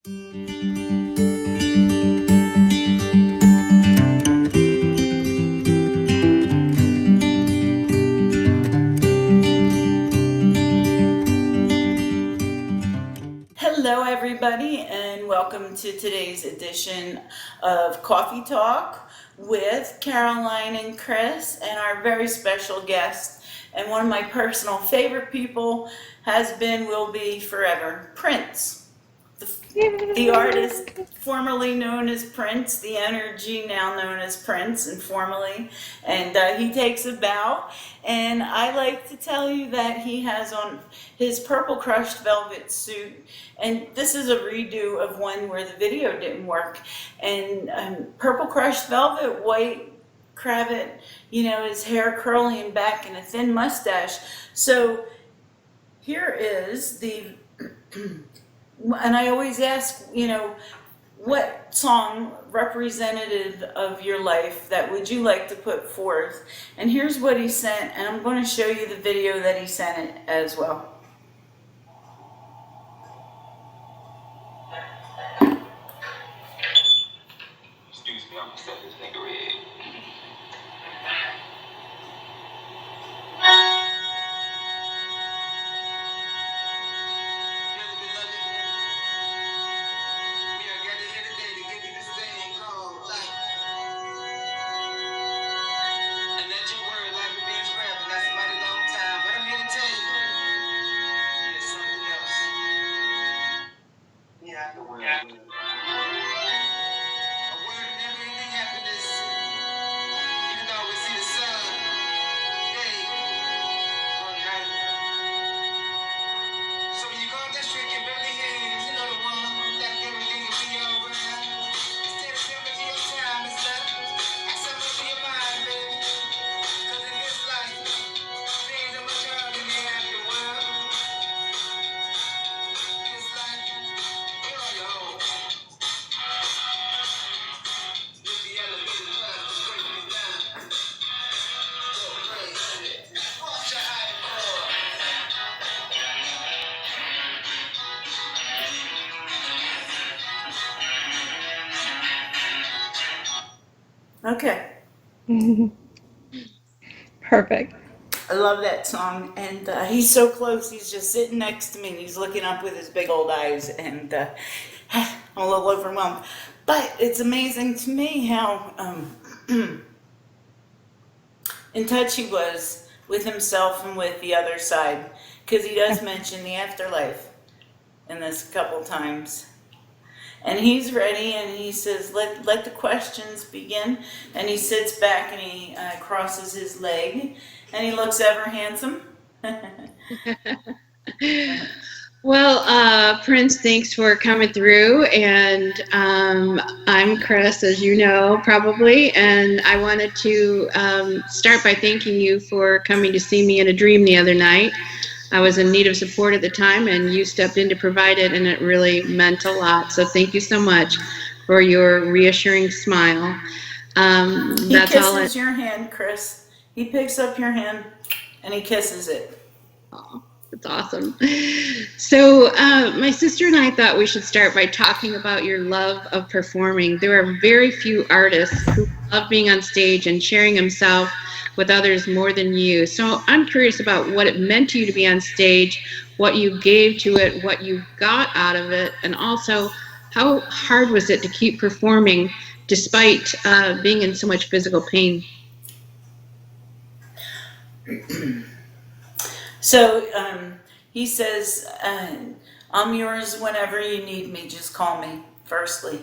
Hello, everybody, and welcome to today's edition of Coffee Talk with Caroline and Chris, and our very special guest, and one of my personal favorite people has been, will be forever, Prince. The artist formerly known as Prince, the energy now known as Prince informally, and he takes a bow. And I like to tell you that he has on his purple crushed velvet suit, and this is a redo of one where the video didn't work. And purple crushed velvet, white cravat, his hair curly and back, and a thin mustache. So here is the and I always ask, what song representative of your life that would you like to put forth? And here's what he sent, and I'm going to show you the video that he sent it as well. Excuse me, I'm gonna set this nigga red. Okay. Perfect. I love that song, and he's so close. He's just sitting next to me, and he's looking up with his big old eyes, and I'm a little overwhelmed. But it's amazing to me how in touch he was with himself and with the other side, because he does mention the afterlife in this a couple times. And he's ready, and he says, let the questions begin. And he sits back, and he crosses his leg, and he looks ever handsome. Well, Prince, thanks for coming through. And I'm Chris, as you know, probably. And I wanted to start by thanking you for coming to see me in a dream the other night. I was in need of support at the time, and you stepped in to provide it, and it really meant a lot. So thank you so much for your reassuring smile. He That's all. kisses your hand, Chris. He picks up your hand, and he kisses it. Oh, that's awesome. So my sister and I thought we should start by talking about your love of performing. There are very few artists who love being on stage and sharing himself with others more than you. So I'm curious about what it meant to you to be on stage, what you gave to it, what you got out of it, and also how hard was it to keep performing despite being in so much physical pain? So he says, I'm yours whenever you need me. Just call me, firstly.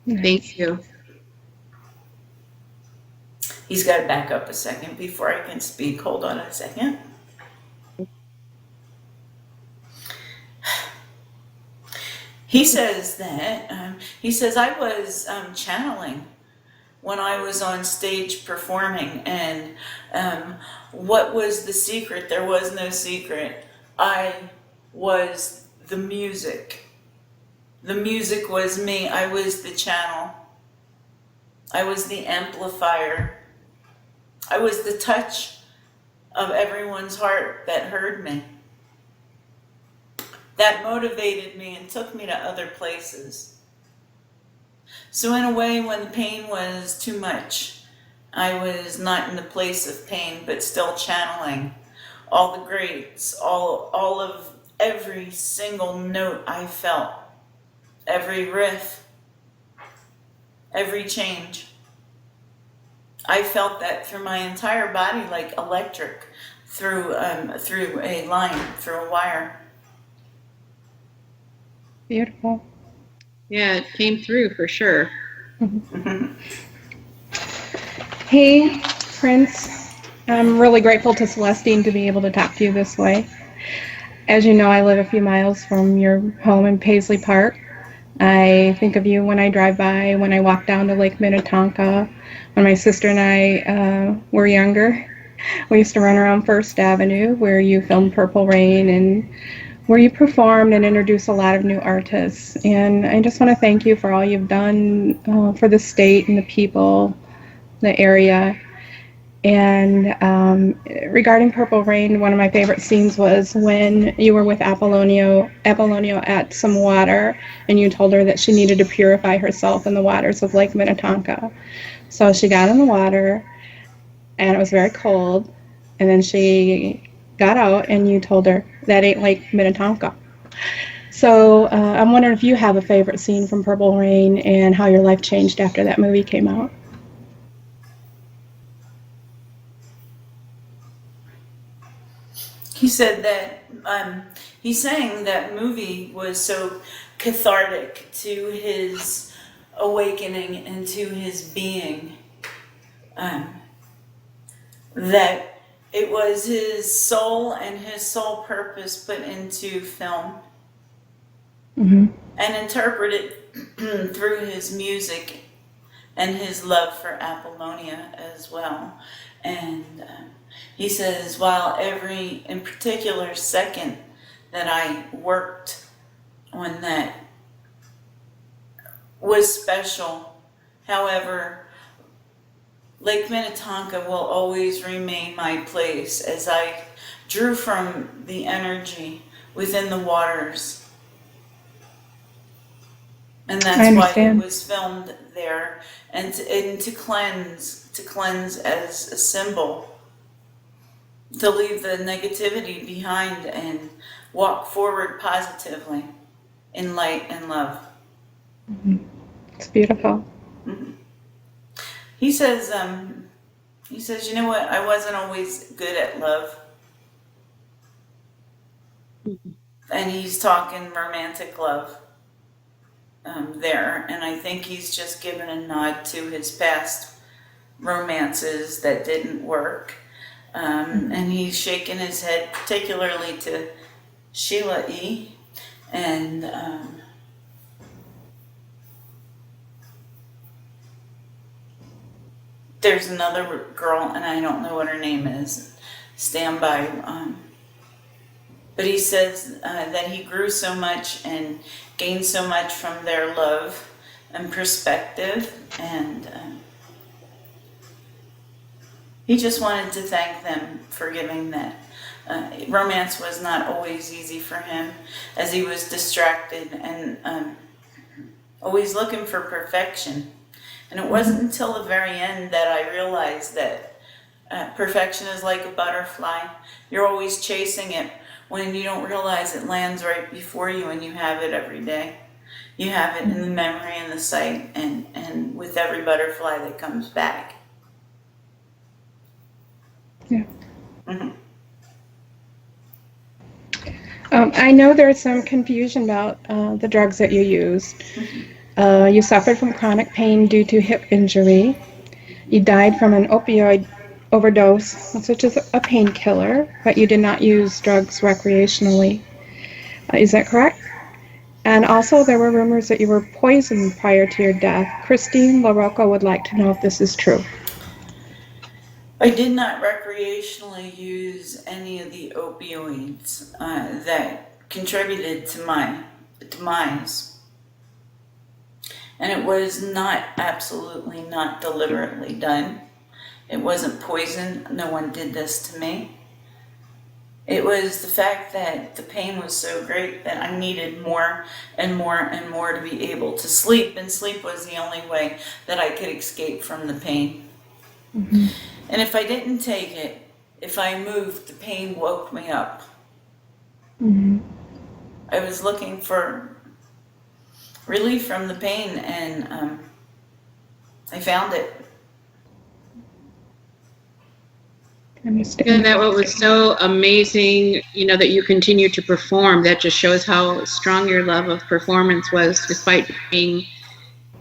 Thank you. He's got to back up a second before I can speak. Hold on a second. He says that, I was channeling when I was on stage performing, and what was the secret? There was no secret. I was the music. The music was me. I was the channel. I was the amplifier. I was the touch of everyone's heart that heard me. that motivated me and took me to other places. So in a way, when the pain was too much, I was not in the place of pain, but still channeling all the greats, all of every single note I felt, every riff, every change. I felt that through my entire body, like electric, through a line, through a wire. Beautiful. Yeah, it came through for sure. Hey, Prince. I'm really grateful to Celestine to be able to talk to you this way. As you know, I live a few miles from your home in Paisley Park. I think of you when I drive by, when I walk down to Lake Minnetonka, when my sister and I were younger. We used to run around First Avenue where you filmed Purple Rain and where you performed and introduced a lot of new artists. And I just want to thank you for all you've done for the state and the people, the area. And regarding Purple Rain, one of my favorite scenes was when you were with Apollonio at some water, and you told her that she needed to purify herself in the waters of Lake Minnetonka. So she got in the water, and it was very cold, and then she got out, and you told her, that ain't Lake Minnetonka. So I'm wondering if you have a favorite scene from Purple Rain and how your life changed after that movie came out. He said that he's saying that movie was so cathartic to his awakening and to his being, that it was his soul and his soul purpose put into film and interpreted through his music and his love for Apollonia as well. And he says, while every, in particular, second that I worked on that was special, however, Lake Minnetonka will always remain my place as I drew from the energy within the waters. And that's why it was filmed there, and to cleanse as a symbol, to leave the negativity behind and walk forward positively in light and love. It's beautiful. He says, you know what? I wasn't always good at love. And he's talking romantic love there. And I think he's just given a nod to his past romances that didn't work. And he's shaking his head, particularly to Sheila E. And there's another girl, and I don't know what her name is. Stand by. But he says that he grew so much and gained so much from their love and perspective, and he just wanted to thank them for giving that. Romance was not always easy for him, as he was distracted and always looking for perfection. And it wasn't until the very end that I realized that perfection is like a butterfly. You're always chasing it when you don't realize it lands right before you and you have it every day. You have it in the memory and the sight and with every butterfly that comes back. Yeah. I know there's some confusion about the drugs that you used. You suffered from chronic pain due to hip injury. You died from an opioid overdose, which is a painkiller, but you did not use drugs recreationally. Is that correct? And also, there were rumors that you were poisoned prior to your death. Christine LaRocca would like to know if this is true. I did not recreationally use any of the opioids that contributed to my demise. And it was not, absolutely not deliberately done. It wasn't poison. No one did this to me. It was the fact that the pain was so great that I needed more and more and more to be able to sleep, and sleep was the only way that I could escape from the pain. Mm-hmm. And if I didn't take it, if I moved, the pain woke me up. Mm-hmm. I was looking for relief from the pain, and I found it. Yeah, that what was so amazing, that you continue to perform. That just shows how strong your love of performance was, despite being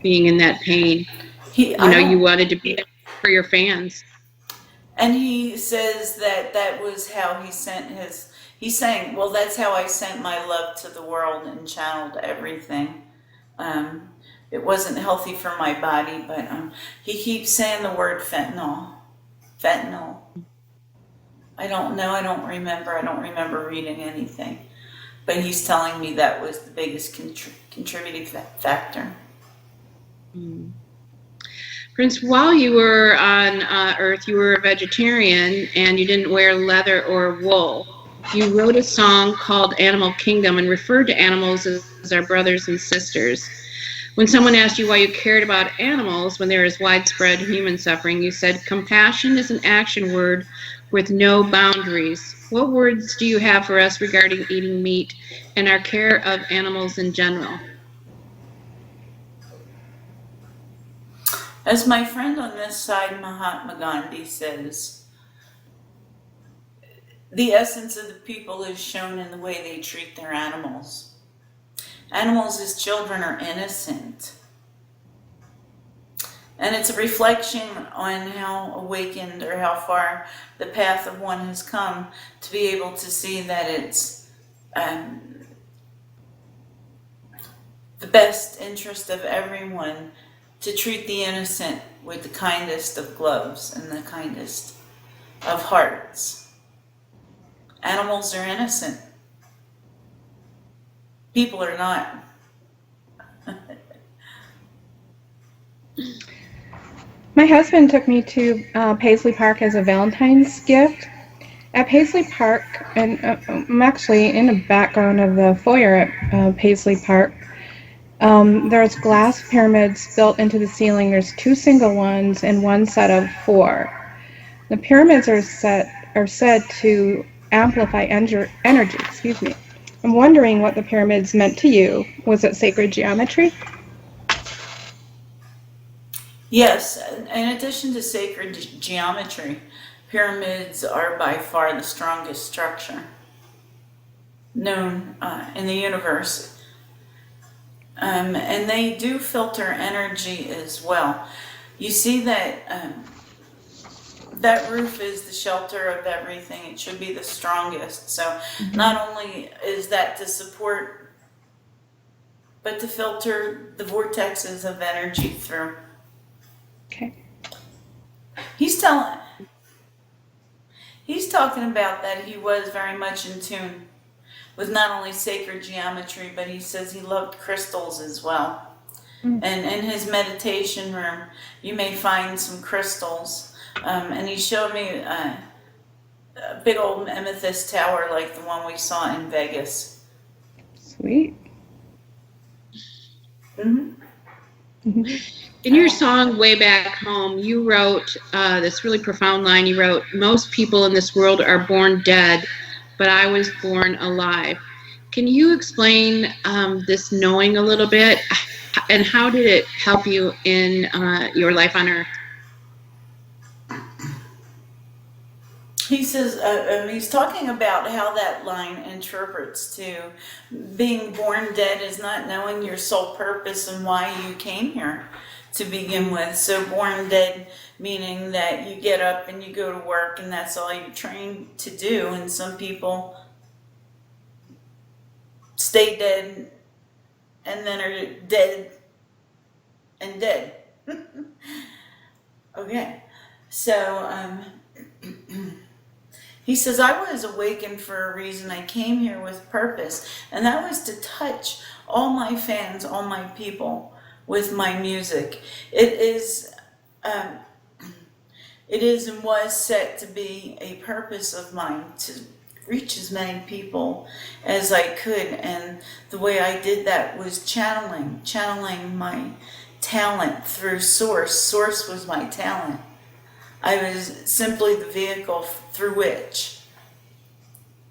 in that pain. I You don't, wanted to be there for your fans. and he says that that was how he's saying, well, that's how I sent my love to the world and channeled everything. Um, it wasn't healthy for my body, but he keeps saying the word fentanyl. Fentanyl. I don't know. I don't remember. I don't remember reading anything. But he's telling me that was the biggest contributing factor. Prince, while you were on Earth, you were a vegetarian and you didn't wear leather or wool. You wrote a song called Animal Kingdom and referred to animals as our brothers and sisters. When someone asked you why you cared about animals when there is widespread human suffering, you said, compassion is an action word with no boundaries. What words do you have for us regarding eating meat and our care of animals in general? As my friend on this side, Mahatma Gandhi, says, the essence of the people is shown in the way they treat their animals. Animals as children are innocent. And it's a reflection on how awakened or how far the path of one has come to be able to see that it's the best interest of everyone to treat the innocent with the kindest of gloves and the kindest of hearts. Animals are innocent. People are not. My husband took me to Paisley Park as a Valentine's gift. At Paisley Park, and I'm actually in the background of the foyer at Paisley Park, there's glass pyramids built into the ceiling. There's 2 single ones and 1 set of 4. The pyramids are said to amplify energy. Excuse me. I'm wondering what the pyramids meant to you. Was it sacred geometry? Yes, in addition to sacred geometry, pyramids are by far the strongest structure known in the universe. And they do filter energy as well. You see that that roof is the shelter of everything. It should be the strongest. So not only is that to support, but to filter the vortexes of energy through. Okay. He's talking about that he was very much in tune with not only sacred geometry, but he says he loved crystals as well. And in his meditation room, you may find some crystals. And he showed me a big old amethyst tower like the one we saw in Vegas. Sweet. Mm-hmm. In your song Way Back Home, you wrote this really profound line. You wrote, most people in this world are born dead, but I was born alive. Can you explain this knowing a little bit, and how did it help you in your life on Earth? He says, he's talking about how that line interprets to being born dead is not knowing your sole purpose and why you came here to begin with. So born dead meaning that you get up and you go to work and that's all you're trained to do. And some people stay dead and then are dead and dead. Okay, so he says, I was awakened for a reason. I came here with purpose, and that was to touch all my fans, all my people with my music. It is and was set to be a purpose of mine to reach as many people as I could. And the way I did that was channeling my talent through Source. Source was my talent. I was simply the vehicle through which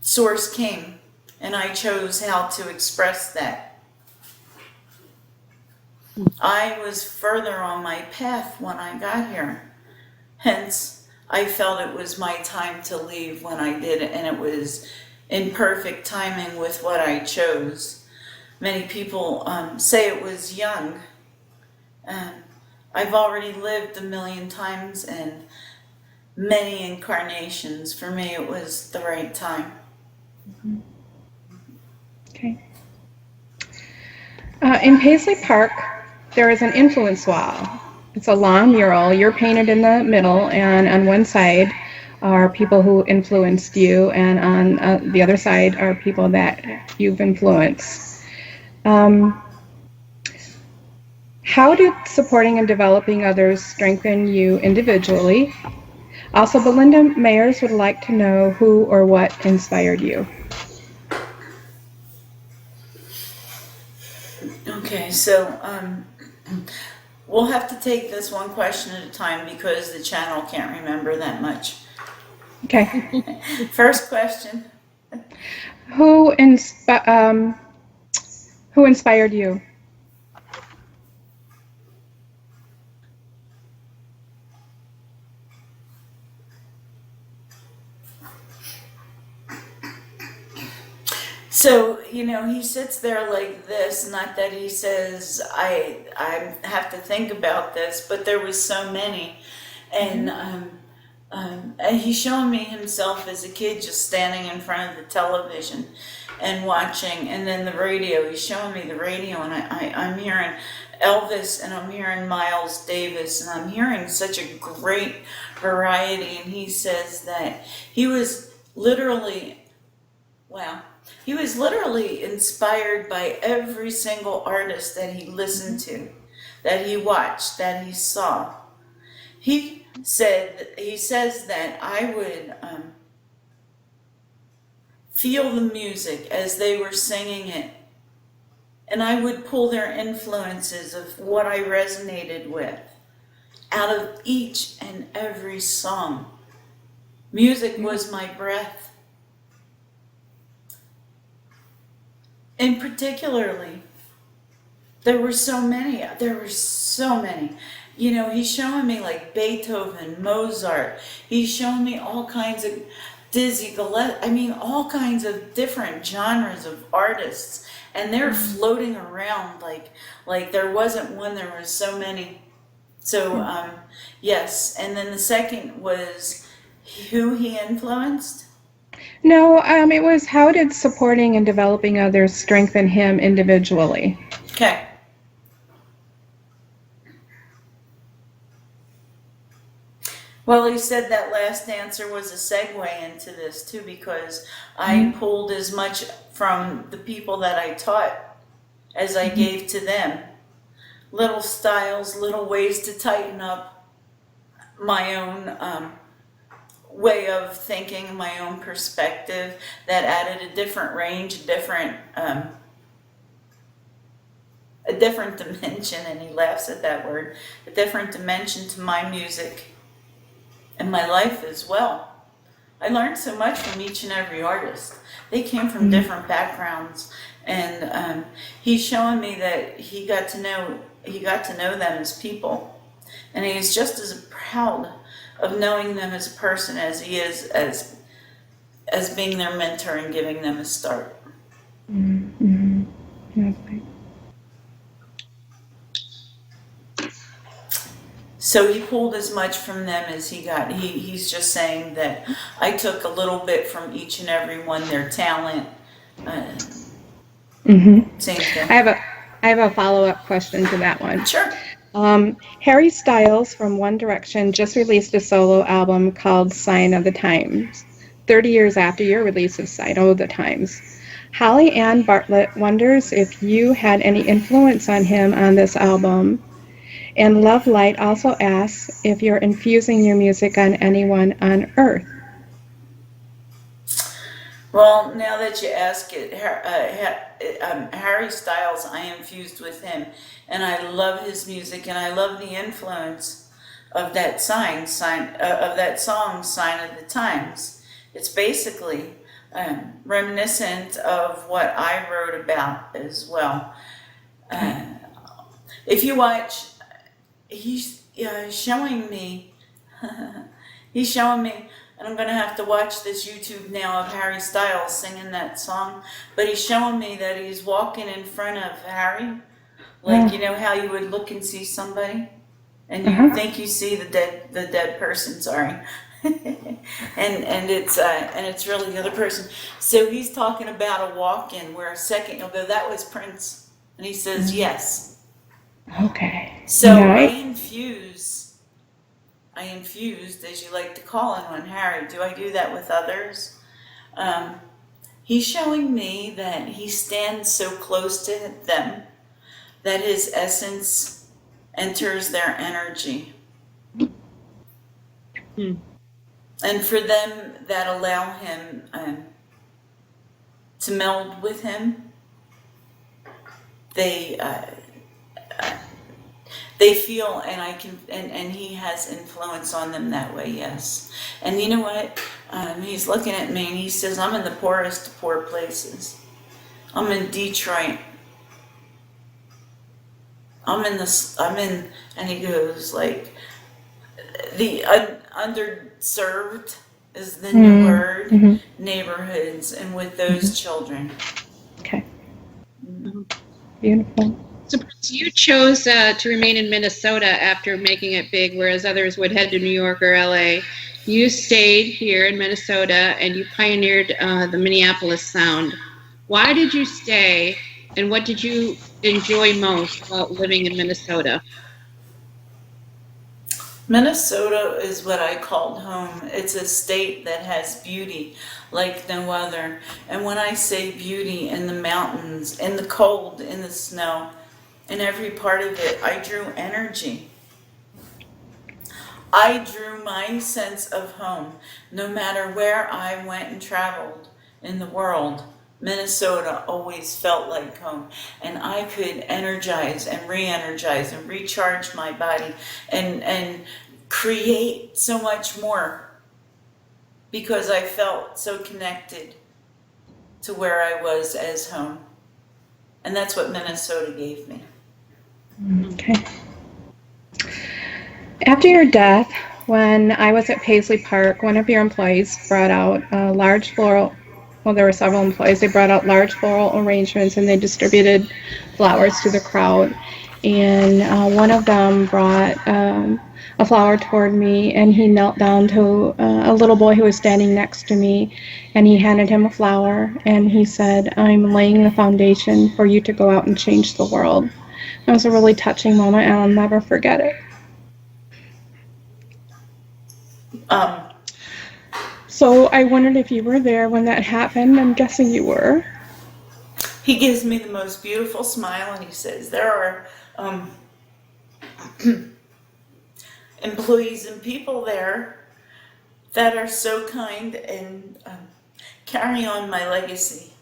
Source came, and I chose how to express that. I was further on my path when I got here. Hence, I felt it was my time to leave when I did it, and it was in perfect timing with what I chose. Many people say it was young. I've already lived 1,000,000 times and many incarnations. For me, it was the right time. Okay. In Paisley Park, there is an influence wall. It's a long mural. You're painted in the middle, and on one side are people who influenced you, and on the other side are people that you've influenced. How did supporting and developing others strengthen you individually? Also, Belinda Mayers would like to know who or what inspired you. Okay, so we'll have to take this one question at a time because the channel can't remember that much. Okay. First question. Who inspired you? So, he sits there like this, not that he says, I have to think about this, but there was so many. And he's showing me himself as a kid just standing in front of the television and watching, and then the radio. He's showing me the radio, and I'm hearing Elvis, and I'm hearing Miles Davis, and I'm hearing such a great variety. And he says that he was literally inspired by every single artist that he listened to, that he watched, that he saw. He says that I would feel the music as they were singing it, and I would pull their influences of what I resonated with out of each and every song. Music was my breath. And particularly, there were so many. He's showing me like Beethoven, Mozart. He's showing me all kinds of Dizzy Gillespie. All kinds of different genres of artists. And they're floating around like there wasn't one, there was so many. So, yes. And then the second was who he influenced. No, it was how did supporting and developing others strengthen him individually? Okay. Well, he said that last answer was a segue into this too, because I pulled as much from the people that I taught as I gave to them. Little styles, little ways to tighten up my own way of thinking, my own perspective that added a different range, a different dimension, and he laughs at that word, a different dimension to my music and my life as well. I learned so much from each and every artist. They came from different backgrounds, and he's showing me that he got to know them as people, and he's just as proud of knowing them as a person as he is as being their mentor and giving them a start. Mm-hmm. Okay. So he pulled as much from them as he got. He's just saying that I took a little bit from each and every one, their talent. Same thing. I have a follow-up question to that one. Sure. Harry Styles from One Direction just released a solo album called Sign of the Times, 30 years after your release of Sign of the Times. Holly Ann Bartlett wonders if you had any influence on him on this album. And Love Light also asks if you're infusing your music on anyone on Earth. Well, now that you ask it, Harry Styles, I am fused with him, and I love his music, and I love the influence of that of that song, "Sign of the Times." It's basically reminiscent of what I wrote about as well. Uh, if you watch, he's showing me. He's showing me, and I'm gonna have to watch this YouTube now of Harry Styles singing that song. But he's showing me that he's walking in front of Harry, like you know how you would look and see somebody, and you think you see the dead person. Sorry, and it's really the other person. So he's talking about a walk-in where a second you'll go, that was Prince, and he says yes. Okay. So Nice. I infused, as you like to call it, on Harry. Do I do that with others? He's showing me that he stands so close to them that his essence enters their energy. And for them that allow him to meld with him, they feel, and I can, and he has influence on them that way, yes. And you know what? He's looking at me and he says, I'm in the poorest of poor places. I'm in Detroit. And he goes like, the underserved is the new word, neighborhoods, and with those children. Okay. Beautiful. So you chose to remain in Minnesota after making it big, whereas others would head to New York or LA. You stayed here in Minnesota and you pioneered the Minneapolis sound. Why did you stay, and what did you enjoy most about living in Minnesota? Minnesota is what I called home. It's a state that has beauty like no other. And when I say beauty, in the mountains, in the cold, in the snow, in every part of it, I drew energy. I drew my sense of home. No matter where I went and traveled in the world, Minnesota always felt like home. And I could energize and re-energize and recharge my body and create so much more because I felt so connected to where I was as home. And that's what Minnesota gave me. Okay. After your death, when I was at Paisley Park, one of your employees brought out a large floral, well, there were several employees, they brought out large floral arrangements and they distributed flowers to the crowd. And one of them brought a flower toward me, and he knelt down to a little boy who was standing next to me, and he handed him a flower, and he said, I'm laying the foundation for you to go out and change the world. It was a really touching moment, and I'll never forget it. So I wondered if you were there when that happened. I'm guessing you were. He gives me the most beautiful smile and he says, there are employees and people there that are so kind and carry on my legacy.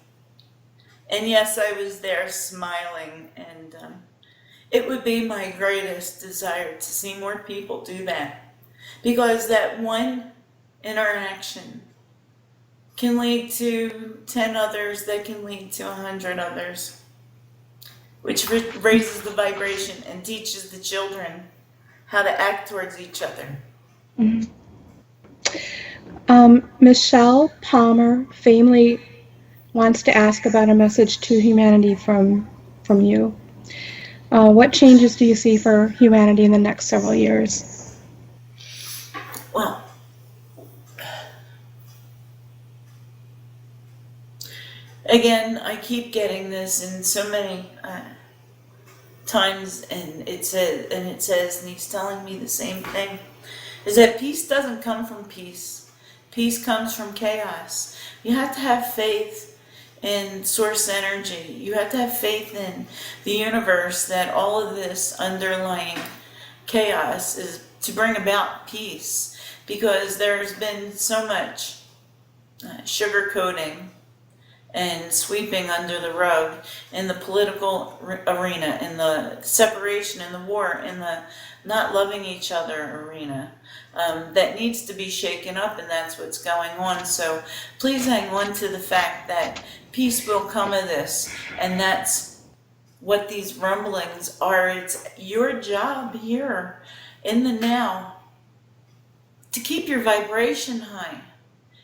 And yes, I was there smiling, and it would be my greatest desire to see more people do that, because that one interaction can lead to 10 others that can lead to 100 others, which raises the vibration and teaches the children how to act towards each other. Mm-hmm. Michelle Palmer Family wants to ask about a message to humanity from you. What changes do you see for humanity in the next several years? Well, again, I keep getting this in so many times, and it says, and he's telling me the same thing, is that peace doesn't come from peace. Peace comes from chaos. You have to have faith in source energy. You have to have faith in the universe that all of this underlying chaos is to bring about peace, because there's been so much sugarcoating and sweeping under the rug in the political arena, in the separation, in the war, in the not loving each other arena. That needs to be shaken up, and that's what's going on. So please hang on to the fact that peace will come of this, and that's what these rumblings are. It's your job here in the now to keep your vibration high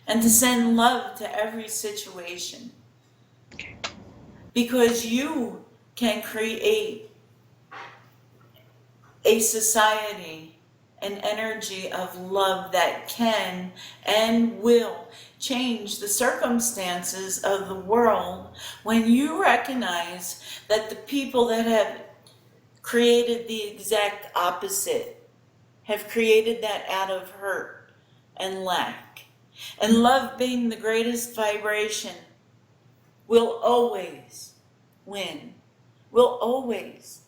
and to send love to every situation, because you can create a society, an energy of love that can and will change the circumstances of the world when you recognize that the people that have created the exact opposite have created that out of hurt and lack. And love, being the greatest vibration, will always win, will always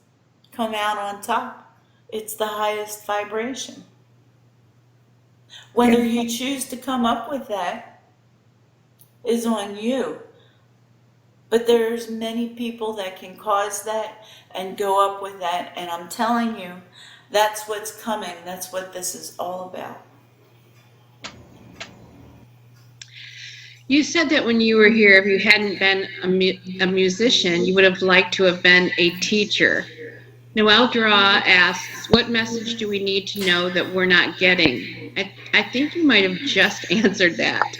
come out on top. It's the highest vibration. Whether you choose to come up with that is on you. But there's many people that can cause that and go up with that. And I'm telling you, that's what's coming. That's what this is all about. You said that when you were here, if you hadn't been a musician, you would have liked to have been a teacher. Noelle Draw asks, what message do we need to know that we're not getting? I think you might have just answered that.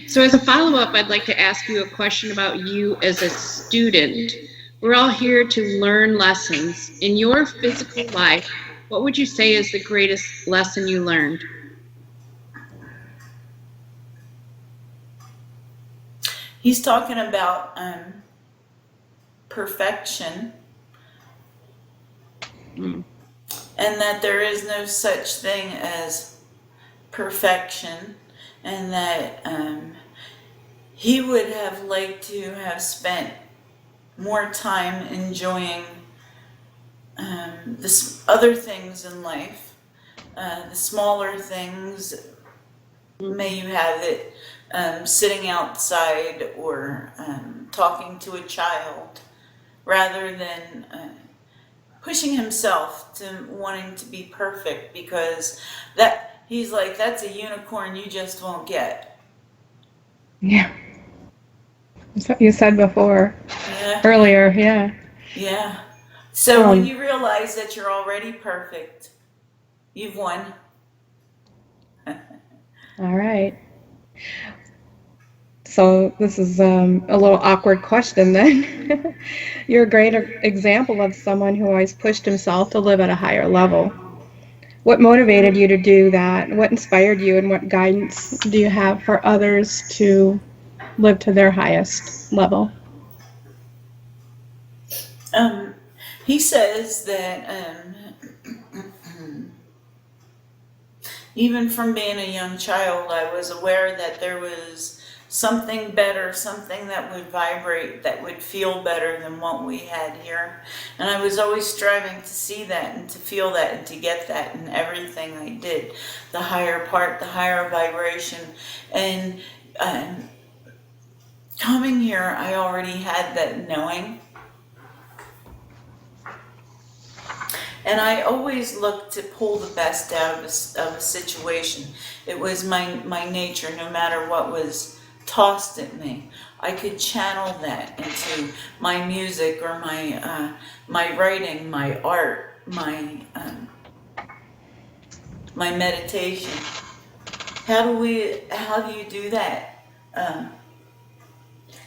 So as a follow-up, I'd like to ask you a question about you as a student. We're all here to learn lessons. In your physical life, what would you say is the greatest lesson you learned? He's talking about perfection. And that there is no such thing as perfection, and that he would have liked to have spent more time enjoying the other things in life, the smaller things. May you have it sitting outside or talking to a child, rather than pushing himself to wanting to be perfect, because that he's like, that's a unicorn you just won't get. Yeah. That's what you said before. Yeah. Earlier, yeah. Yeah. So when you realize that you're already perfect, you've won. All right. So this is a little awkward question then. You're a great example of someone who always pushed himself to live at a higher level. What motivated you to do that? What inspired you, and what guidance do you have for others to live to their highest level? He says that even from being a young child, I was aware that there was something better, something that would vibrate, that would feel better than what we had here. And I was always striving to see that and to feel that and to get that in everything I did. The higher part, the higher vibration. And coming here, I already had that knowing. And I always looked to pull the best out of a situation. It was my nature, no matter what was tossed at me. I could channel that into my music or my writing, my art, my meditation. How do you do that?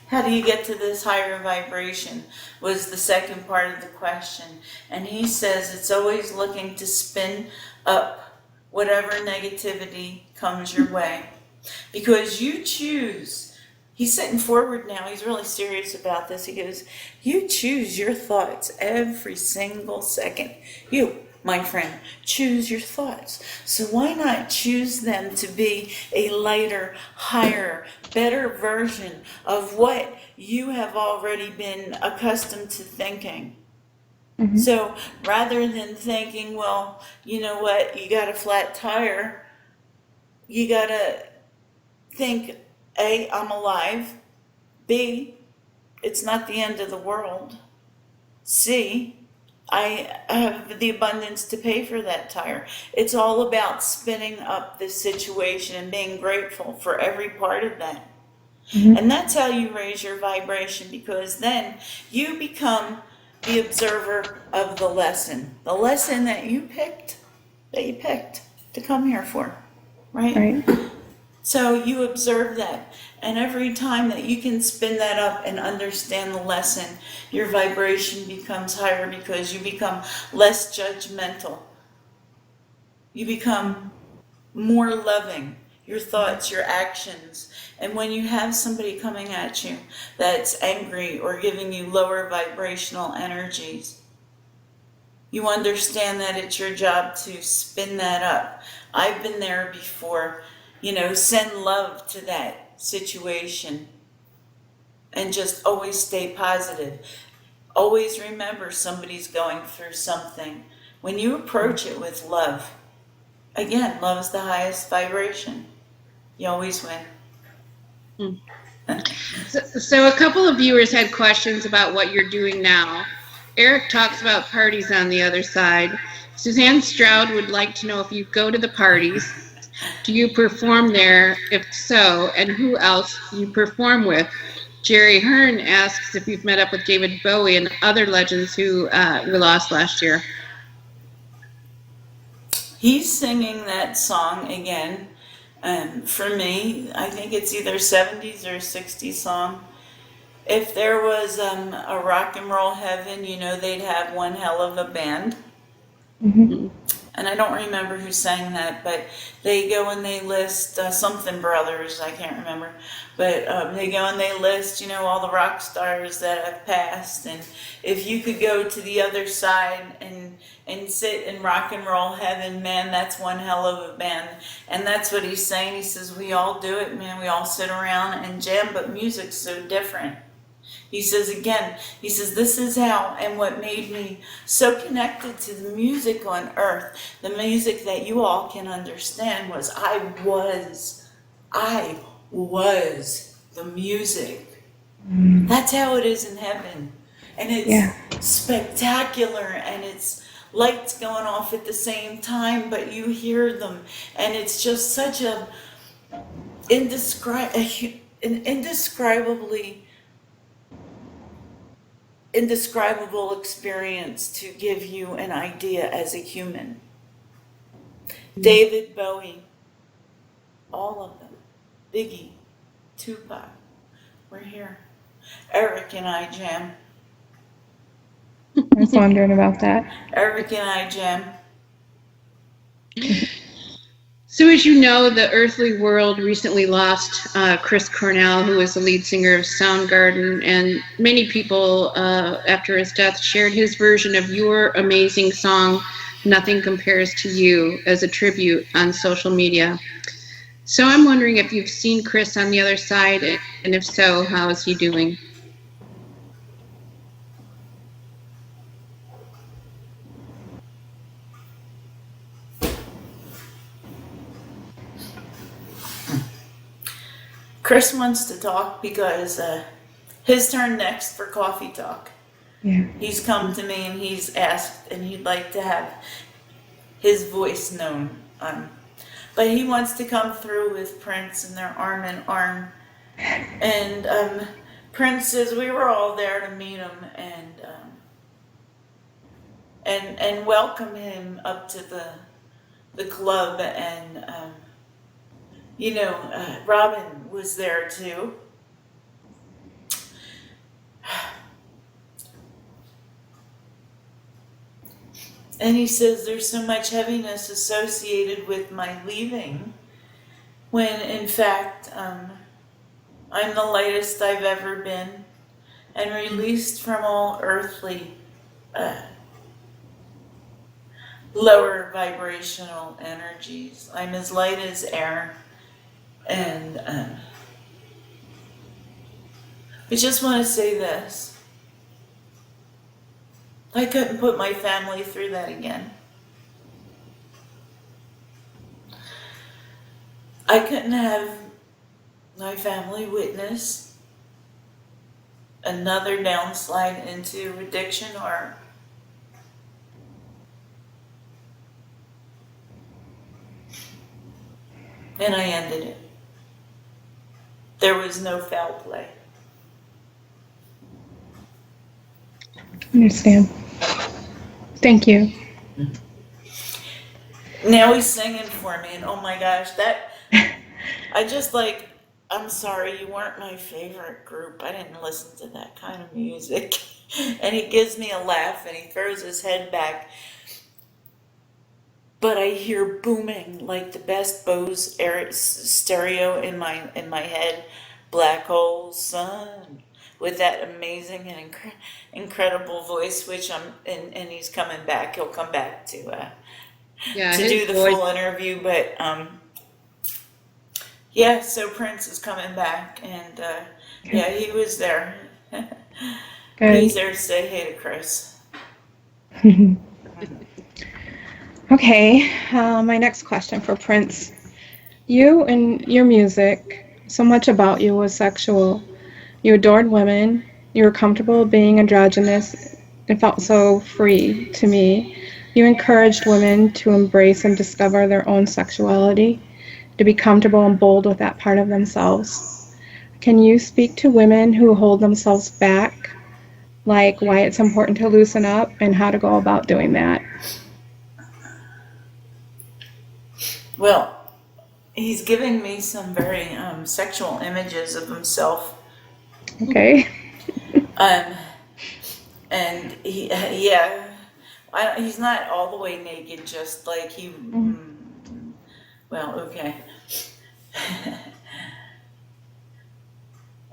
How do you get to this higher vibration, was the second part of the question. And he says it's always looking to spin up whatever negativity comes your way. Because you choose. He's sitting forward now. He's really serious about this. He goes, you choose your thoughts every single second. You, my friend, choose your thoughts. So why not choose them to be a lighter, higher, better version of what you have already been accustomed to thinking? Mm-hmm. So rather than thinking, well, you know what, you got a flat tire, you got to think, A, I'm alive. B, it's not the end of the world. C, I have the abundance to pay for that tire. It's all about spinning up the situation and being grateful for every part of that. Mhm. And that's how you raise your vibration, because then you become the observer of the lesson that you picked, to come here for, right? Right. So you observe that. And every time that you can spin that up and understand the lesson, your vibration becomes higher because you become less judgmental. You become more loving, your thoughts, your actions. And when you have somebody coming at you that's angry or giving you lower vibrational energies, you understand that it's your job to spin that up. I've been there before. Send love to that situation and just always stay positive. Always remember somebody's going through something. When you approach it with love, again, love is the highest vibration. You always win. So a couple of viewers had questions about what you're doing now. Eric talks about parties on the other side. Suzanne Stroud would like to know if you go to the parties. Do you perform there? If so, and who else you perform with? Jerry Hearn asks if you've met up with David Bowie and other legends who we lost last year. He's singing that song again. For me, I think it's either 70s or 60s song. If there was a rock and roll heaven, they'd have one hell of a band. Mhm. And I don't remember who sang that, but they go and they list something brothers, I can't remember. But they go and they list, all the rock stars that have passed. And if you could go to the other side and sit in rock and roll heaven, man, that's one hell of a band. And that's what he's saying. He says, we all do it, man. We all sit around and jam, but music's so different. He says again, this is how and what made me so connected to the music on earth, the music that you all can understand was I was the music. That's how it is in heaven. And it's Yeah. spectacular, and it's lights going off at the same time, but you hear them. And it's just such an indescribable experience to give you an idea as a human. David Bowie, all of them, Biggie, Tupac, we're here. Eric and I jam. I was wondering about that. Eric and I jam. So as you know, the earthly world recently lost Chris Cornell, who was the lead singer of Soundgarden, and many people, after his death, shared his version of your amazing song, Nothing Compares to You, as a tribute on social media. So I'm wondering if you've seen Chris on the other side, and if so, how is he doing? Chris wants to talk because his turn next for coffee talk. Yeah. He's come to me and he's asked, and he'd like to have his voice known. But he wants to come through with Prince, and they're arm in arm. And Prince says we were all there to meet him and welcome him up to the club. And Robin was there too. And he says there's so much heaviness associated with my leaving, when in fact I'm the lightest I've ever been, and released from all earthly lower vibrational energies. I'm as light as air, and I just want to say this. I couldn't put my family through that again. I couldn't have my family witness another downslide into addiction, or and I ended it. There was no foul play. Understand. Thank you. Now he's singing for me, and oh my gosh, that I just like. I'm sorry, you weren't my favorite group. I didn't listen to that kind of music. And he gives me a laugh, and he throws his head back. But I hear booming like the best Bose stereo in my head. Black hole sun with that amazing and incredible voice, which and he's coming back. He'll come back Yeah, to his do the voice. full interview, but yeah. So Prince is coming back, and yeah, he was there. He's Good. there to say hey to Chris. Okay, my next question for Prince. You and your music, so much about you was sexual. You adored women. You were comfortable being androgynous. It felt so free to me. You encouraged women to embrace and discover their own sexuality, to be comfortable and bold with that part of themselves. Can you speak to women who hold themselves back, like why it's important to loosen up and how to go about doing that? Well, he's giving me some very sexual images of himself. Okay. Um, and yeah, he's not all the way naked, just like well, okay.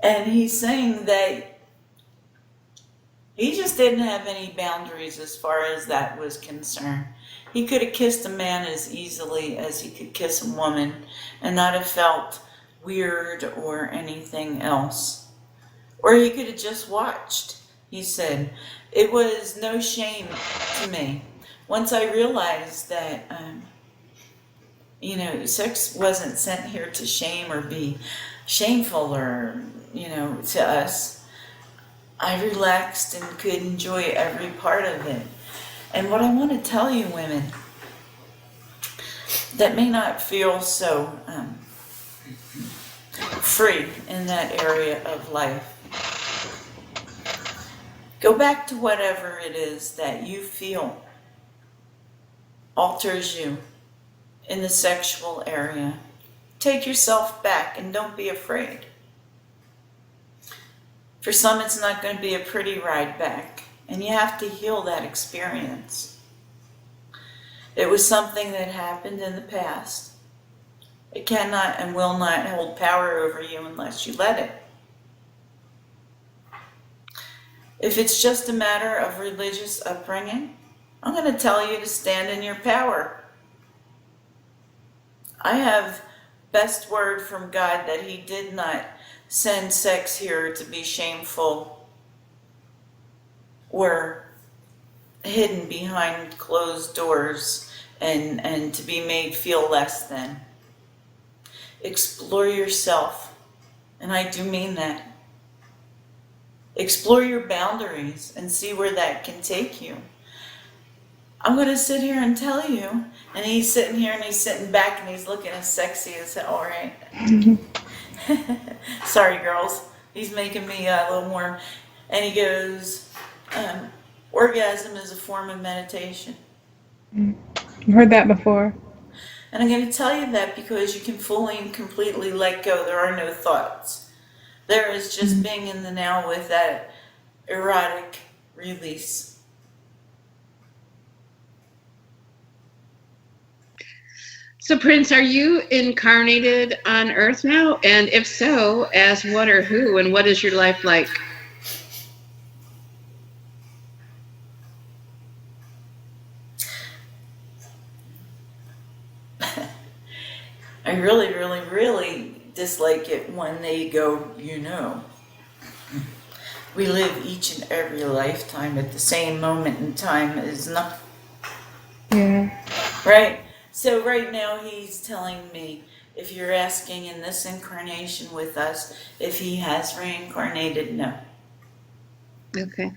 And he's saying that he just didn't have any boundaries as far as that was concerned. He could have kissed a man as easily as he could kiss a woman and not have felt weird or anything else. Or he could have just watched, he said. It was no shame to me. Once I realized that, sex wasn't sent here to shame or be shameful or, to us, I relaxed and could enjoy every part of it. And what I want to tell you, women, that may not feel so free in that area of life, go back to whatever it is that you feel alters you in the sexual area. Take yourself back and don't be afraid. For some, it's not going to be a pretty ride back, and you have to heal that experience. It was something that happened in the past. It cannot and will not hold power over you unless you let it. If it's just a matter of religious upbringing, I'm going to tell you to stand in your power. I have best word from God that he did not send sex here to be shameful or hidden behind closed doors and to be made feel less than. Explore yourself, and I do mean that. Explore your boundaries and see where that can take you. I'm going to sit here and tell you, and he's sitting here and he's sitting back and he's looking as sexy as all right. Sorry, girls. He's making me a little more. And he goes, orgasm is a form of meditation. I've heard that before. And I'm going to tell you that because you can fully and completely let go. There are no thoughts. There is just being in the now with that erotic release. So, Prince, are you incarnated on Earth now? And if so, as what or who? And what is your life like? I really, really, really dislike it when they go, we live each and every lifetime at the same moment in time is not. Yeah. Right? So right now he's telling me, if you're asking in this incarnation with us, if he has reincarnated, no. Okay.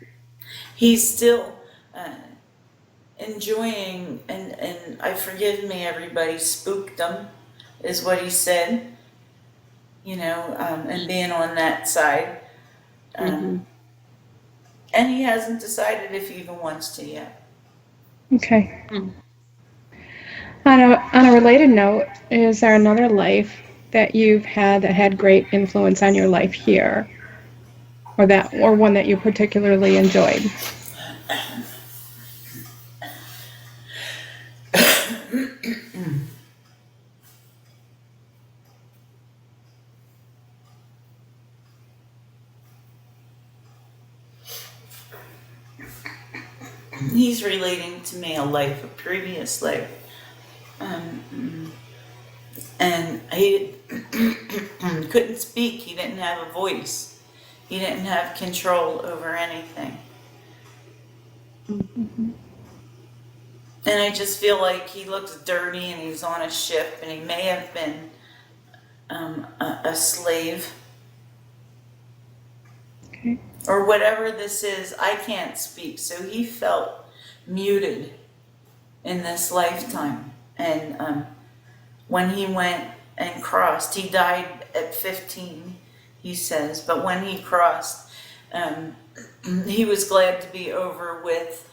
He's still enjoying, and I forgive me, everybody, spooked him, is what he said, and being on that side. Mm-hmm. And he hasn't decided if he even wants to yet. Okay. Mm. On a related note, is there another life that you've had that had great influence on your life here, or one that you particularly enjoyed? He's relating to me a previous life. Um, and he couldn't speak, he didn't have a voice, he didn't have control over anything. Mm-hmm. And I just feel like he looks dirty and he's on a ship and he may have been a slave Okay. or whatever this is. I can't speak. So he felt muted in this lifetime. And when he went and crossed, he died at 15, he says. But when he crossed, he was glad to be over with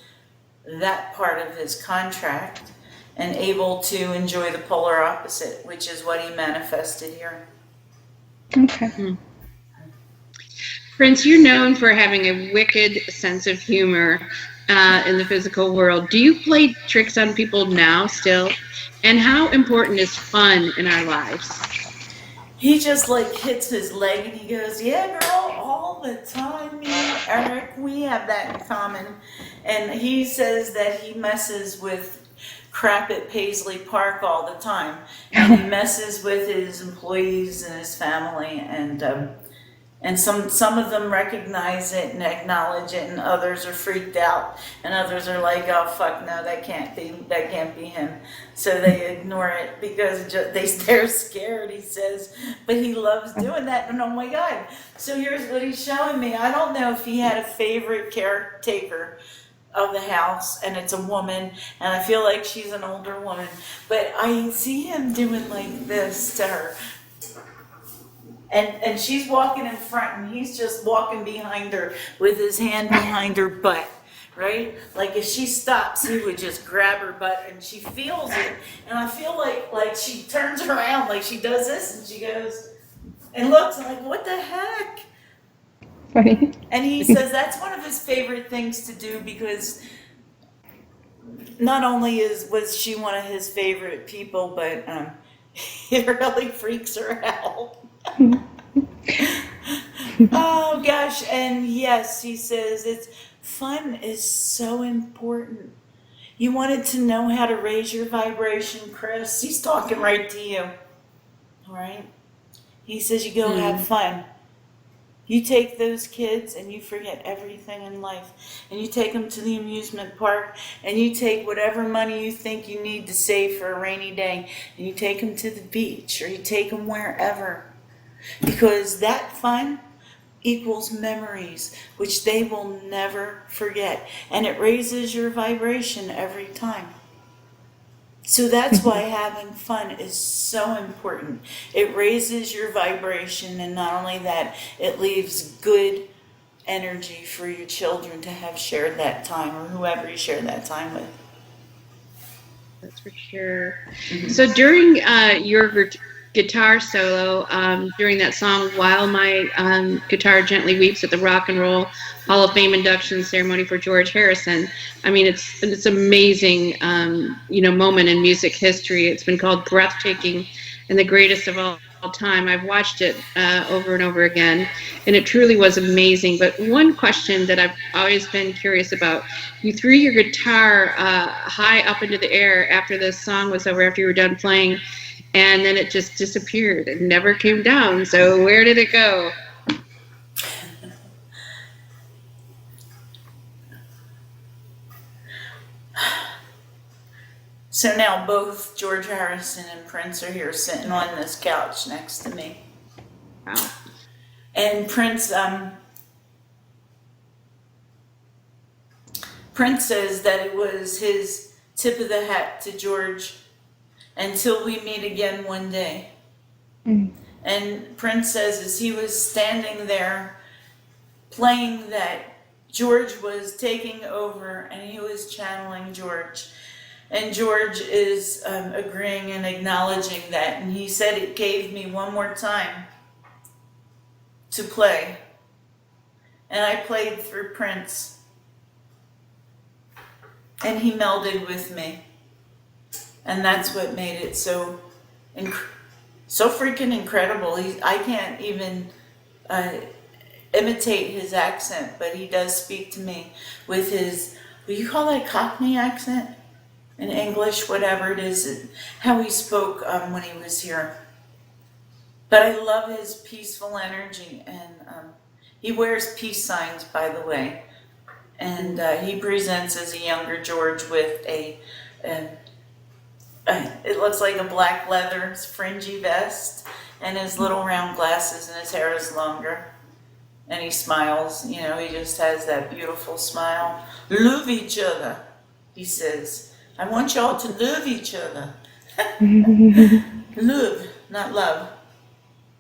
that part of his contract and able to enjoy the polar opposite, which is what he manifested here. Okay. Mm. Prince, you're known for having a wicked sense of humor in the physical world. Do you play tricks on people now still? And how important is fun in our lives? He just like hits his leg and he goes, "Yeah, girl, all the time, me and Eric, we have that in common." And he says that he messes with crap at Paisley Park all the time. And he messes with his employees and his family, and some of them recognize it and acknowledge it, and others are freaked out, and others are like, "Oh fuck, no, that can't be him." So they ignore it because they're scared. He says, but he loves doing that, and oh my god! So here's what he's showing me. I don't know if he had a favorite caretaker of the house, and it's a woman, and I feel like she's an older woman, but I see him doing like this to her. And she's walking in front and he's just walking behind her with his hand behind her butt, right? Like if she stops, he would just grab her butt and she feels it. And I feel like she turns around, like she does this and she goes and looks like, what the heck? Funny. And he says that's one of his favorite things to do because not only was she one of his favorite people, but it really freaks her out. Oh gosh, and yes, he says fun is so important. You wanted to know how to raise your vibration, Chris. He's talking right to you. All right. He says you go have fun. You take those kids and you forget everything in life. And you take them to the amusement park and you take whatever money you think you need to save for a rainy day and you take them to the beach or you take them wherever. Because that fun equals memories, which they will never forget. And it raises your vibration every time. So that's why having fun is so important. It raises your vibration, and not only that, it leaves good energy for your children to have shared that time, or whoever you share that time with. That's for sure. So during your guitar solo, during that song, While My Guitar Gently Weeps at the Rock and Roll Hall of Fame induction ceremony for George Harrison, I mean, it's amazing, moment in music history. It's been called breathtaking and the greatest of all time. I've watched it over and over again, and it truly was amazing. But one question that I've always been curious about, you threw your guitar high up into the air after the song was over, after you were done playing, and then it just disappeared and never came down. So where did it go? So now both George Harrison and Prince are here sitting on this couch next to me. Wow. And Prince, Prince says that it was his tip of the hat to George until we meet again one day. Mm. And Prince says as he was standing there playing that, George was taking over and he was channeling George. And George is agreeing and acknowledging that. And he said it gave me one more time to play. And I played through Prince. And he melded with me. And that's what made it so so freaking incredible. I can't even imitate his accent, but he does speak to me with his, will you call that a Cockney accent? In English, whatever it is, how he spoke when he was here. But I love his peaceful energy, and he wears peace signs, by the way. And he presents as a younger George with it looks like a black leather fringy vest, and his little round glasses, and his hair is longer. And he smiles, he just has that beautiful smile. Love each other, he says. I want y'all to love each other. Love, not love.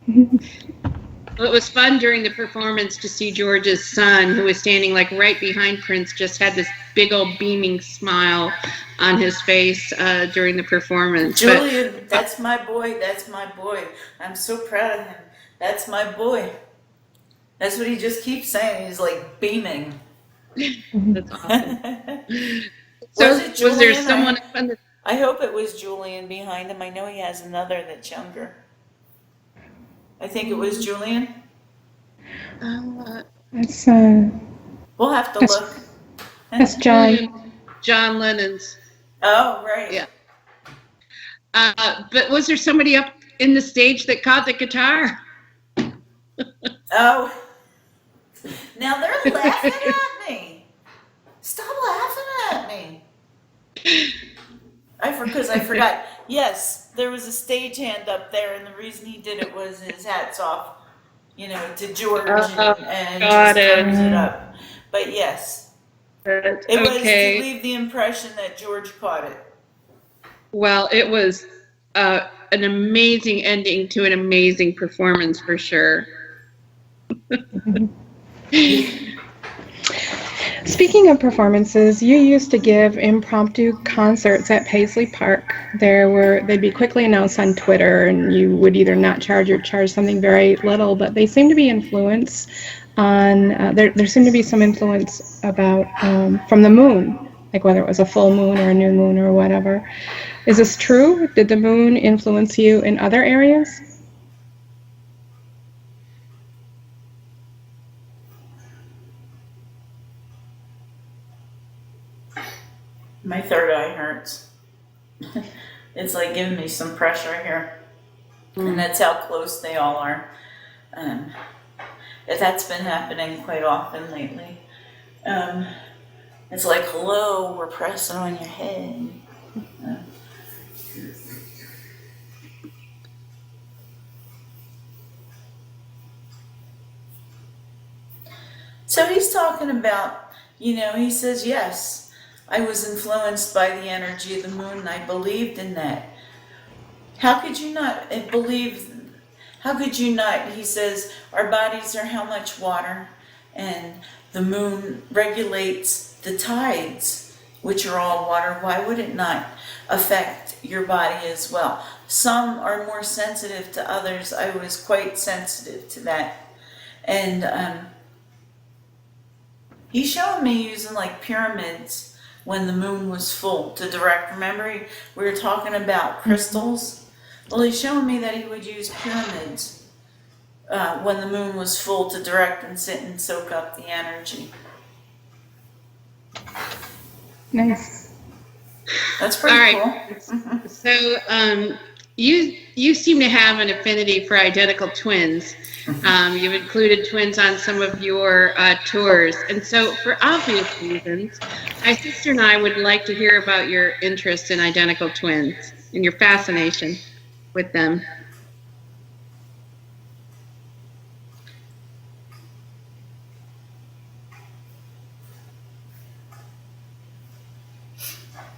Well, it was fun during the performance to see George's son, who was standing like right behind Prince, just had this big old beaming smile on his face during the performance. Julian, that's my boy, that's my boy. I'm so proud of him. That's my boy. That's what he just keeps saying. He's like beaming. That's awesome. So was there someone I hope it was Julian behind him. I know he has another that's younger. I think it was Julian. That's We'll have to look. that's John. John Lennon's. Oh, right. Yeah. But was there somebody up in the stage that caught the guitar? Oh. Now they're laughing at me. Stop laughing at me. Because I forgot. Yes, there was a stagehand up there, and the reason he did it was his hat's off, to George, and just thumbs it up. But yes, it was to leave the impression that George caught it. Well, it was an amazing ending to an amazing performance for sure. Speaking of performances, you used to give impromptu concerts at Paisley Park. They'd be quickly announced on Twitter, and you would either not charge or charge something very little, but they seem to be influenced on, there seemed to be some influence about, from the moon, like whether it was a full moon or a new moon or whatever. Is this true? Did the moon influence you in other areas? My third eye hurts. It's like giving me some pressure here. And that's how close they all are. That's been happening quite often lately. It's like, hello, we're pressing on your head. So he's talking about, he says, yes, I was influenced by the energy of the moon, and I believed in that. How could you not believe? How could you not? He says, our bodies are how much water, and the moon regulates the tides, which are all water. Why would it not affect your body as well? Some are more sensitive to others. I was quite sensitive to that. And he's showing me using like pyramids when the moon was full to direct. Remember, we were talking about crystals? Well, he's showing me that he would use pyramids when the moon was full to direct and sit and soak up the energy. Nice. That's pretty cool. So you seem to have an affinity for identical twins. You've included twins on some of your tours. And so for obvious reasons, my sister and I would like to hear about your interest in identical twins and your fascination with them.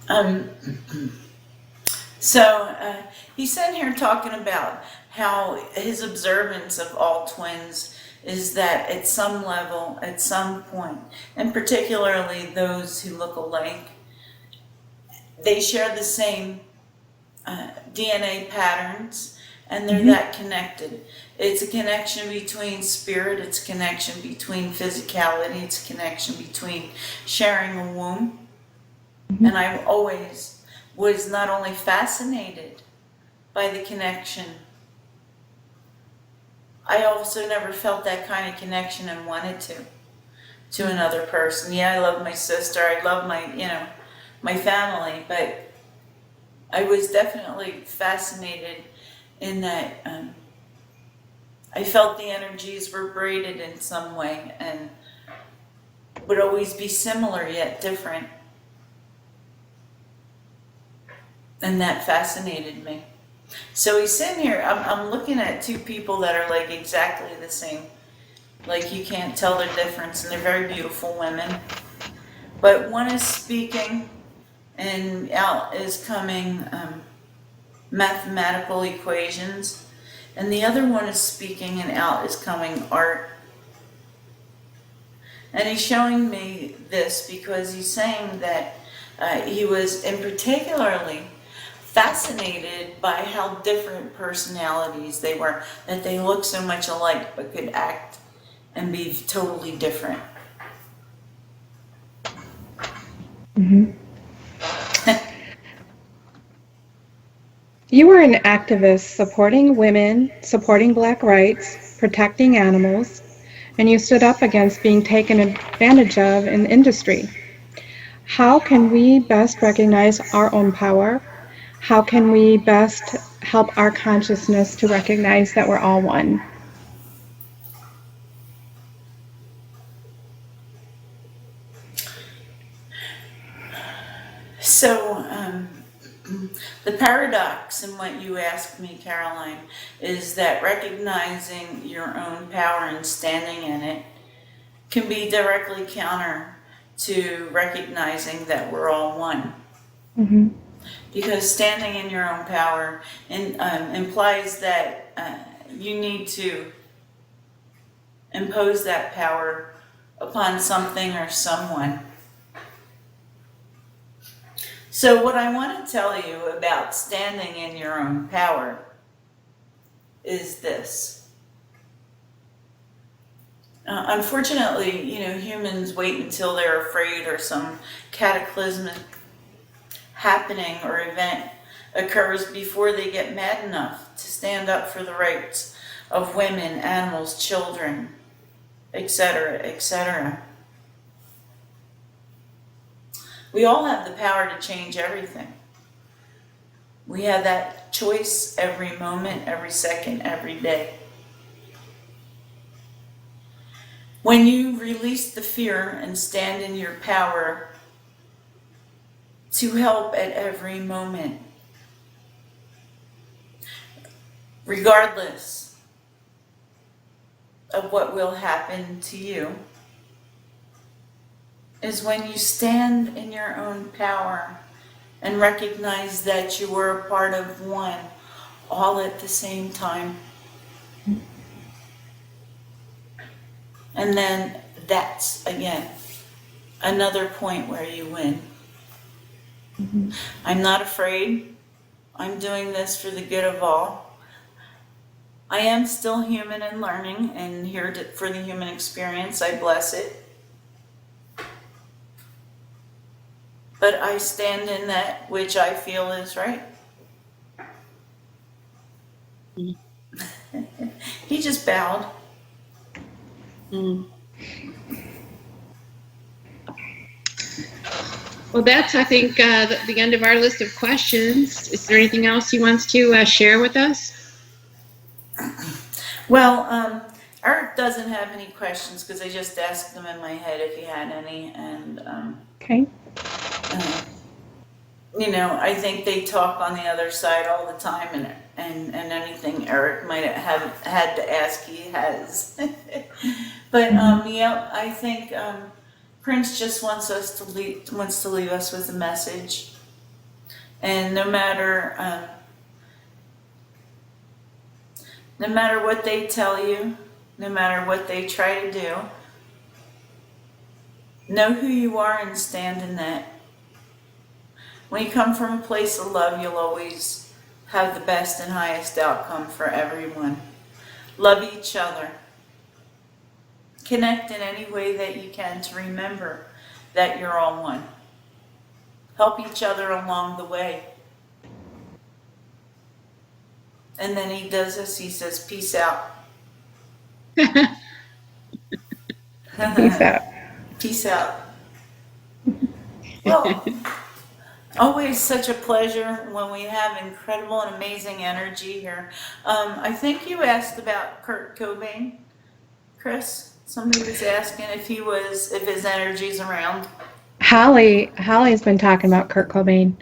Um, so he's sitting here talking about how his observance of all twins is that at some level, at some point, and particularly those who look alike, they share the same DNA patterns, and they're that connected. It's a connection between spirit, it's a connection between physicality, it's a connection between sharing a womb. And I always was not only fascinated by the connection, I also never felt that kind of connection and wanted to another person. Yeah, I love my sister, I love my family, but I was definitely fascinated in that I felt the energies were braided in some way and would always be similar yet different. And that fascinated me. So he's sitting here, I'm looking at two people that are like exactly the same. Like you can't tell the difference, and they're very beautiful women. But one is speaking, and out is coming mathematical equations, and the other one is speaking, and out is coming art. And he's showing me this because he's saying that he was in particularly fascinated by how different personalities they were, that they look so much alike but could act and be totally different. You were an activist supporting women, supporting Black rights, protecting animals, and you stood up against being taken advantage of in industry. How can we best recognize our own power? How can we best help our consciousness to recognize that we're all one? So, the paradox in what you asked me, Caroline, is that recognizing your own power and standing in it can be directly counter to recognizing that we're all one. Mm-hmm. Because standing in your own power implies that you need to impose that power upon something or someone. So what I want to tell you about standing in your own power is this. Unfortunately, humans wait until they're afraid or some cataclysmic happening or event occurs before they get mad enough to stand up for the rights of women, animals, children, etc., etc. We all have the power to change everything. We have that choice every moment, every second, every day. When you release the fear and stand in your power to help at every moment, regardless of what will happen to you, is when you stand in your own power and recognize that you were a part of one all at the same time. And then that's, again, another point where you win. Mm-hmm. I'm not afraid. I'm doing this for the good of all. I am still human and learning and here for the human experience. I bless it. But I stand in that which I feel is right. He just bowed. Well, that's, I think, the end of our list of questions. Is there anything else you want to share with us? Well, Eric doesn't have any questions because I just asked him in my head if he had any, and Okay. I think they talk on the other side all the time, and anything Eric might have had to ask, he has. But I think Prince just wants to leave us with a message. And no matter what they tell you, no matter what they try to do, know who you are and stand in that. When you come from a place of love, you'll always have the best and highest outcome for everyone. Love each other. Connect in any way that you can to remember that you're all one. Help each other along the way. And then he does this, he says, peace out. Peace out. Peace out. Well, always such a pleasure when we have incredible and amazing energy here. I think you asked about Kurt Cobain, Chris. Somebody was asking if his energy's around. Holly's been talking about Kurt Cobain.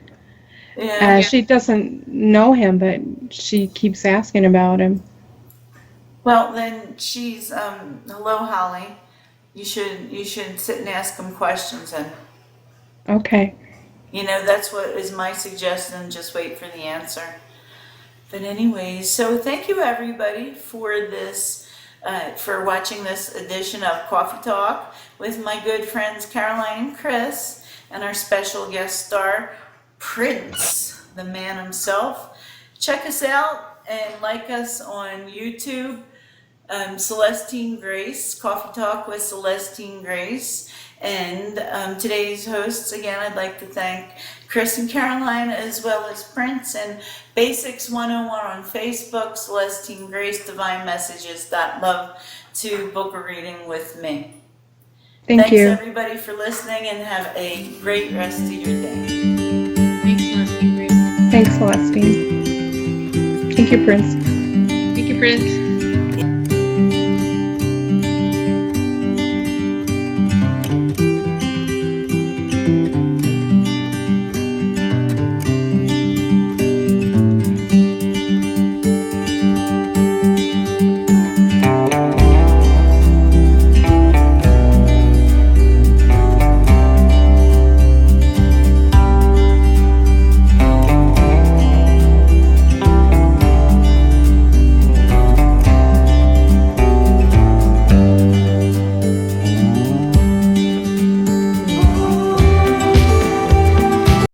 Yeah. She doesn't know him, but she keeps asking about him. Well, then she's hello, Holly. You should sit and ask him questions, and Okay. that's what is my suggestion. Just wait for the answer. But anyways, so thank you everybody for this. For watching this edition of Coffee Talk with my good friends Caroline and Chris, and our special guest star, Prince, the man himself. Check us out and like us on YouTube, Celestine Grace, Coffee Talk with Celestine Grace. And today's hosts, again, I'd like to thank Chris and Caroline, as well as Prince, and Basics 101 on Facebook, Celestine Grace, Divine Messages. Love to book a reading with me. Thanks Thanks everybody for listening, and have a great rest of your day. Thanks, Celestine. Thanks, Celestine. Thank you, Prince. Thank you, Prince.